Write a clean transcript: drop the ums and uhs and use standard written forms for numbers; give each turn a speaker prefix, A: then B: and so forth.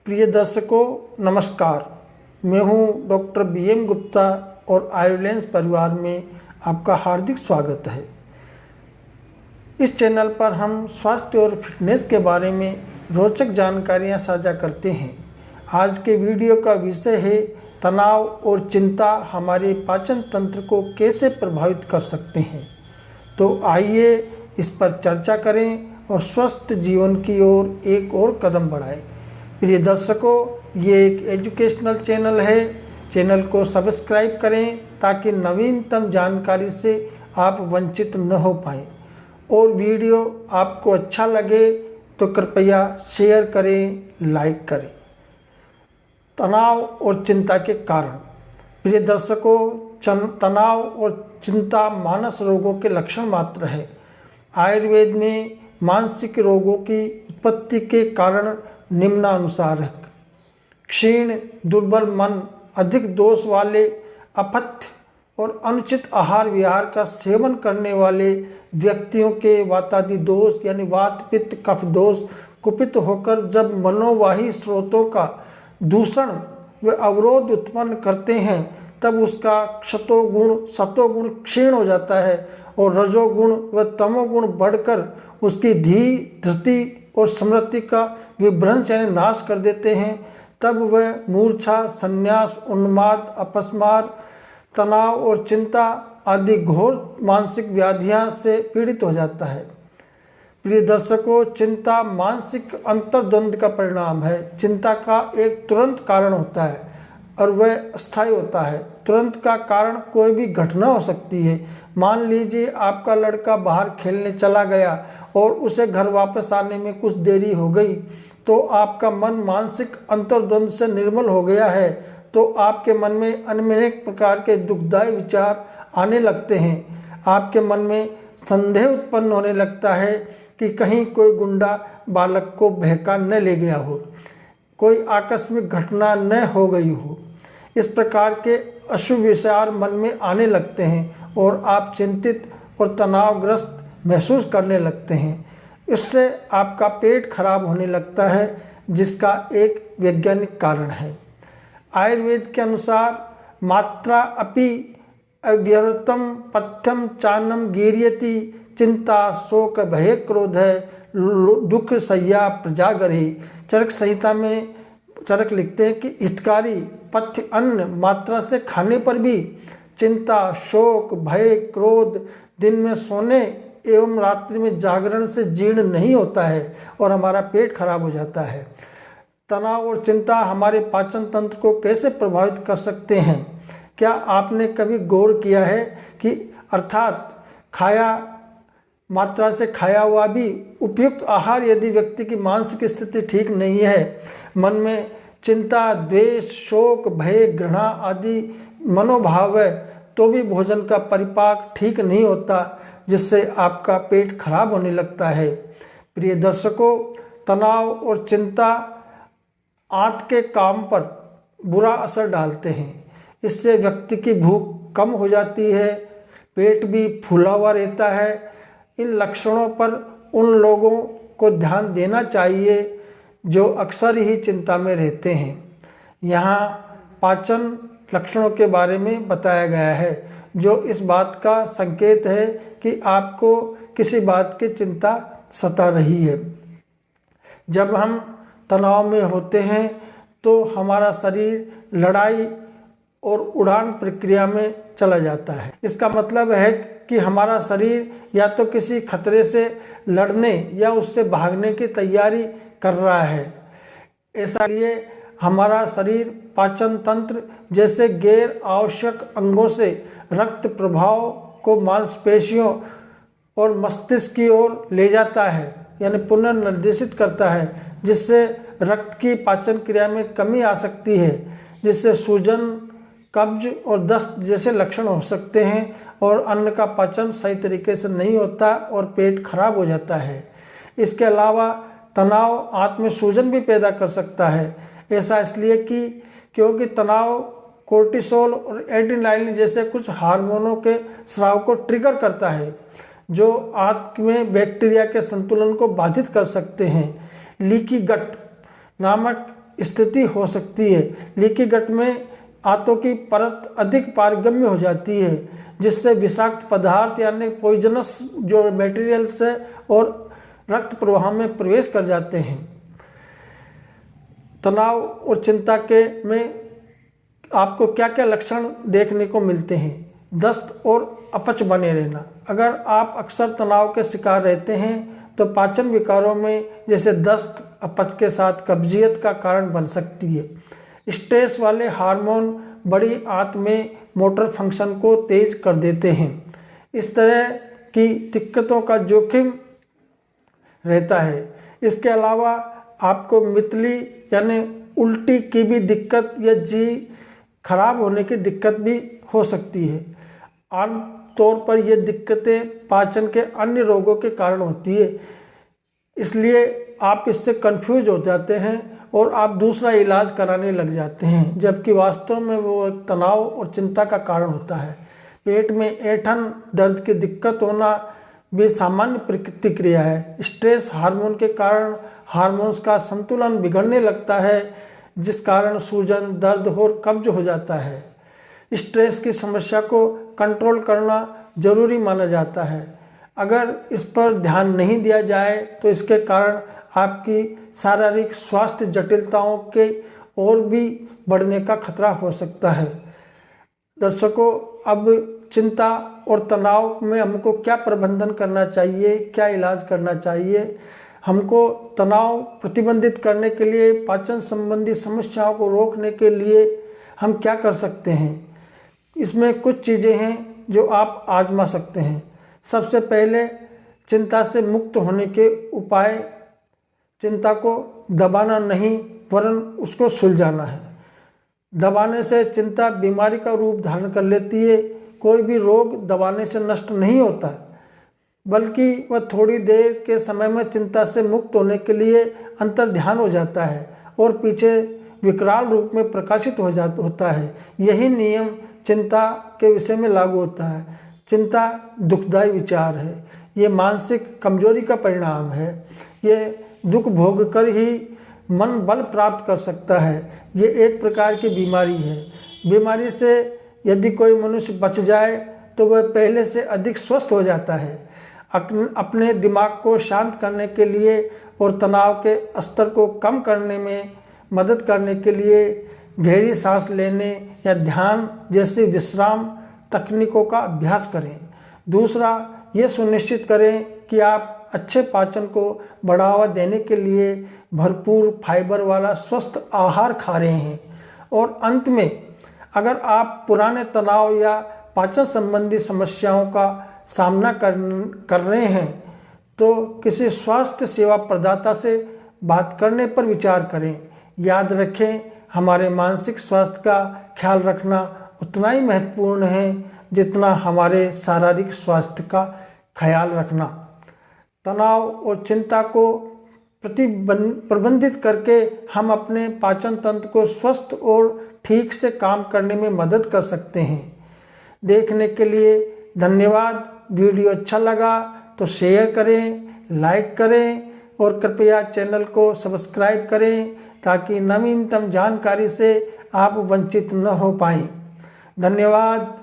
A: प्रिय दर्शकों नमस्कार। मैं हूं डॉक्टर BM गुप्ता और आयुर्लेंस परिवार में आपका हार्दिक स्वागत है। इस चैनल पर हम स्वास्थ्य और फिटनेस के बारे में रोचक जानकारियां साझा करते हैं। आज के वीडियो का विषय है तनाव और चिंता हमारे पाचन तंत्र को कैसे प्रभावित कर सकते हैं। तो आइए इस पर चर्चा करें और स्वस्थ जीवन की ओर एक और कदम बढ़ाएं। प्रिय दर्शकों, ये एक एजुकेशनल चैनल है। चैनल को सब्सक्राइब करें ताकि नवीनतम जानकारी से आप वंचित न हो पाएं। और वीडियो आपको अच्छा लगे तो कृपया शेयर करें, लाइक करें। तनाव और चिंता के कारण। प्रिय दर्शकों, तनाव और चिंता मानस रोगों के लक्षण मात्र है। आयुर्वेद में मानसिक रोगों की उत्पत्ति के कारण निम्नानुसार है। क्षीण दुर्बल मन, अधिक दोष वाले, अपथ्य और अनुचित आहार विहार का सेवन करने वाले व्यक्तियों के वातादि दोष यानी वात पित्त कफ दोष कुपित होकर जब मनोवाही स्रोतों का दूषण व अवरोध उत्पन्न करते हैं, तब उसका सतोगुण क्षीण हो जाता है और रजोगुण व तमोगुण बढ़कर उसकी धृति और स्मृति का विभ्रंश यानी नाश कर देते हैं। तब वह मूर्छा, संन्यास, उन्माद, अपस्मार, तनाव और चिंता आदि घोर मानसिक व्याधियां से पीड़ित हो जाता है। प्रिय दर्शकों, चिंता मानसिक अंतर्द्वंद का परिणाम है। चिंता का एक तुरंत कारण होता है और वह अस्थायी होता है। तुरंत का कारण कोई भी घटना हो सकती है। मान लीजिए आपका लड़का बाहर खेलने चला गया और उसे घर वापस आने में कुछ देरी हो गई, तो आपका मन मानसिक अंतर्द्वंद से निर्मल हो गया है, तो आपके मन में अनेक प्रकार के दुखदायी विचार आने लगते हैं। आपके मन में संदेह उत्पन्न होने लगता है कि कहीं कोई गुंडा बालक को बहका न ले गया हो, कोई आकस्मिक घटना न हो गई हो। इस प्रकार के अशुभ विचार मन में आने लगते हैं और आप चिंतित और तनावग्रस्त महसूस करने लगते हैं। इससे आपका पेट खराब होने लगता है, जिसका एक वैज्ञानिक कारण है। आयुर्वेद के अनुसार मात्रा अपि अव्यर्थम पथ्यम चानम गीर्यति चिंता शोक भय क्रोध दुख सय्या प्रजागरे। चरक संहिता में चरक लिखते हैं कि हितकारी पथ्य अन्न मात्रा से खाने पर भी चिंता, शोक, भय, क्रोध, दिन में सोने एवं रात्रि में जागरण से जीर्ण नहीं होता है और हमारा पेट खराब हो जाता है। तनाव और चिंता हमारे पाचन तंत्र को कैसे प्रभावित कर सकते हैं? क्या आपने कभी गौर किया है कि अर्थात मात्रा से खाया हुआ भी उपयुक्त आहार यदि व्यक्ति की मानसिक स्थिति ठीक नहीं है, मन में चिंता, द्वेष, शोक, भय, घृणा आदि मनोभाव है, तो भी भोजन का परिपाक ठीक नहीं होता, जिससे आपका पेट खराब होने लगता है। प्रिय दर्शकों, तनाव और चिंता आंत के काम पर बुरा असर डालते हैं। इससे व्यक्ति की भूख कम हो जाती है, पेट भी फूला हुआ रहता है। इन लक्षणों पर उन लोगों को ध्यान देना चाहिए जो अक्सर ही चिंता में रहते हैं। यहाँ पाचन लक्षणों के बारे में बताया गया है, जो इस बात का संकेत है कि आपको किसी बात की चिंता सता रही है। जब हम तनाव में होते हैं तो हमारा शरीर लड़ाई और उड़ान प्रक्रिया में चला जाता है। इसका मतलब है कि हमारा शरीर या तो किसी खतरे से लड़ने या उससे भागने की तैयारी कर रहा है। ऐसा लिए हमारा शरीर पाचन तंत्र जैसे गैर आवश्यक अंगों से रक्त प्रवाह को मांसपेशियों और मस्तिष्क की ओर ले जाता है, यानी पुनर्निर्देशित करता है, जिससे रक्त की पाचन क्रिया में कमी आ सकती है, जिससे सूजन, कब्ज और दस्त जैसे लक्षण हो सकते हैं और अन्न का पाचन सही तरीके से नहीं होता और पेट खराब हो जाता है। इसके अलावा तनाव आंत में सूजन भी पैदा कर सकता है। ऐसा इसलिए क्योंकि तनाव कोर्टिसोल और एड्रेनालिन जैसे कुछ हार्मोनों के स्राव को ट्रिगर करता है, जो आंत में बैक्टीरिया के संतुलन को बाधित कर सकते हैं। लीकी गट नामक स्थिति हो सकती है। लीकी गट में आंतों की परत अधिक पारगम्य हो जाती है, जिससे विषाक्त पदार्थ यानी पॉइजनस जो मटेरियल्स है और रक्त प्रवाह में प्रवेश कर जाते हैं। तनाव और चिंता के में आपको क्या क्या लक्षण देखने को मिलते हैं? दस्त और अपच बने रहना। अगर आप अक्सर तनाव के शिकार रहते हैं तो पाचन विकारों में जैसे दस्त, अपच के साथ कब्जियत का कारण बन सकती है। स्ट्रेस वाले हार्मोन बड़ी आंत में मोटर फंक्शन को तेज कर देते हैं। इस तरह की दिक्कतों का जोखिम रहता है। इसके अलावा आपको मितली यानी उल्टी की भी दिक्कत या जी खराब होने की दिक्कत भी हो सकती है। आम तौर पर ये दिक्कतें पाचन के अन्य रोगों के कारण होती है, इसलिए आप इससे कंफ्यूज हो जाते हैं और आप दूसरा इलाज कराने लग जाते हैं, जबकि वास्तव में वो एक तनाव और चिंता का कारण होता है। पेट में ऐंठन, दर्द की दिक्कत होना भी सामान्य प्रतिक्रिया है। स्ट्रेस हार्मोन के कारण हार्मोन्स का संतुलन बिगड़ने लगता है, जिस कारण सूजन, दर्द और कब्ज हो जाता है। स्ट्रेस की समस्या को कंट्रोल करना जरूरी माना जाता है। अगर इस पर ध्यान नहीं दिया जाए तो इसके कारण आपकी शारीरिक स्वास्थ्य जटिलताओं के और भी बढ़ने का खतरा हो सकता है। दर्शकों, अब चिंता और तनाव में हमको क्या प्रबंधन करना चाहिए, क्या इलाज करना चाहिए? हमको तनाव प्रतिबंधित करने के लिए, पाचन संबंधी समस्याओं को रोकने के लिए हम क्या कर सकते हैं? इसमें कुछ चीज़ें हैं जो आप आजमा सकते हैं। सबसे पहले चिंता से मुक्त होने के उपाय, चिंता को दबाना नहीं वरन उसको सुलझाना है। दबाने से चिंता बीमारी का रूप धारण कर लेती है। कोई भी रोग दबाने से नष्ट नहीं होता, बल्कि वह थोड़ी देर के समय में चिंता से मुक्त होने के लिए अंतर्ध्यान हो जाता है और पीछे विकराल रूप में प्रकाशित होता है। यही नियम चिंता के विषय में लागू होता है। चिंता दुखदायी विचार है, ये मानसिक कमजोरी का परिणाम है। ये दुख भोग कर ही मन बल प्राप्त कर सकता है। ये एक प्रकार की बीमारी है। बीमारी से यदि कोई मनुष्य बच जाए तो वह पहले से अधिक स्वस्थ हो जाता है। अपने दिमाग को शांत करने के लिए और तनाव के स्तर को कम करने में मदद करने के लिए गहरी सांस लेने या ध्यान जैसे विश्राम तकनीकों का अभ्यास करें। दूसरा, ये सुनिश्चित करें कि आप अच्छे पाचन को बढ़ावा देने के लिए भरपूर फाइबर वाला स्वस्थ आहार खा रहे हैं। और अंत में, अगर आप पुराने तनाव या पाचन संबंधी समस्याओं का सामना कर रहे हैं तो किसी स्वास्थ्य सेवा प्रदाता से बात करने पर विचार करें। याद रखें, हमारे मानसिक स्वास्थ्य का ख्याल रखना उतना ही महत्वपूर्ण है जितना हमारे शारीरिक स्वास्थ्य का ख्याल रखना। तनाव और चिंता को प्रबंधित करके हम अपने पाचन तंत्र को स्वस्थ और ठीक से काम करने में मदद कर सकते हैं। देखने के लिए धन्यवाद। वीडियो अच्छा लगा तो शेयर करें, लाइक करें और कृपया चैनल को सब्सक्राइब करें ताकि नवीनतम जानकारी से आप वंचित न हो पाएं। धन्यवाद।